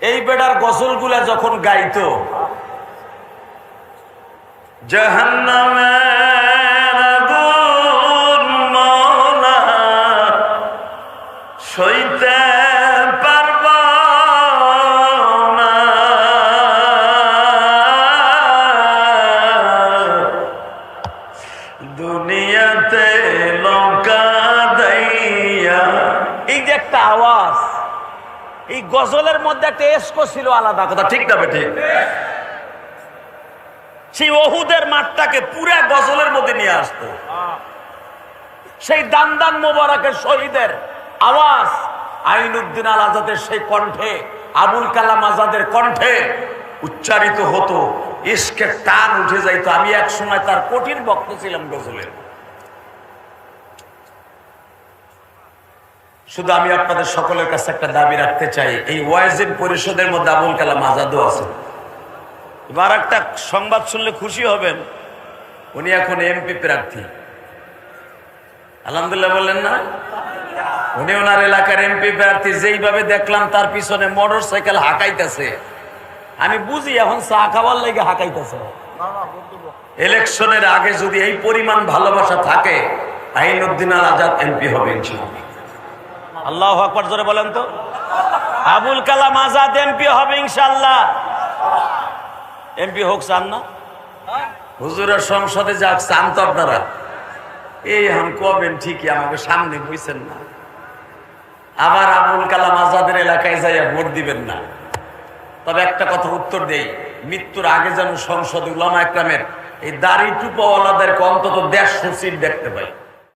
এই বেটার গজলগুলা যখন গাইতো, জাহান্নামের আগুন মওলা সইতে পারব না, দুনিয়াতে লঙ্কা দাইয়া। এই যে একটা আওয়াজ, এই গজলের মধ্যে একটা এসকো ছিল আলাদা, কথা ঠিক না বেঠে? সেই ওহুদের মাঠটাকে পুরা গজলের মধ্যে নিয়ে আসতো। সেই দান মোবারকের শহীদের আওয়াজ আইনুদ্দিন আল আজাদের সেই কণ্ঠে, আবুল কালাম আজাদের কণ্ঠে উচ্চারিত হতো, ইশকের টান উঠে যাইতো। আমি এক সময় তার কঠিন ভক্ত ছিলাম গজলের। শুধু আমি আপনাদের সকলের কাছে একটা দাবি রাখতে চাই, এই ওয়াইজিন পরিষদের মধ্যে আবুল কালাম আজাদও আছে। এবার একটা সংবাদ শুনলে খুশি হবেন, উনি এখন এমপি প্রার্থী। আলহামদুলিল্লাহ বললেন না? উনি ওনার এলাকার এমপি প্রার্থী। যেইভাবে দেখলাম তার পিছনে মোটর সাইকেল হাঁকাইতেছে, আমি বুঝি এখন চা খাওয়ার লেগে হাঁকাইতেছে। ইলেকশনের আগে যদি এই পরিমাণ ভালোবাসা থাকে, আইনুদ্দিন আল আজাদ এমপি হবে ইনশাআল্লাহ। আল্লাহু আকবার জোরে বলেন তো। আবুল কালাম আজাদ এমপি হবে ইনশাআল্লাহ। এমপি হোক চান না? হুজুরের সংসদে যাক চান তো আপনারা? এই হাম কবেন ঠিকই, আমাকে সামনে বুঝছেন না। আবার আবুল কালাম আজাদের এলাকায় যাইয়া ভোট দিবেন না। তবে একটা কথা উত্তর দেই, মৃত্যুর আগে যেন সংসদে উলামা একরামের এই দাড়ি টুপাওয়ালাদেরকে অন্তত 150 সিট দেখতে পাই।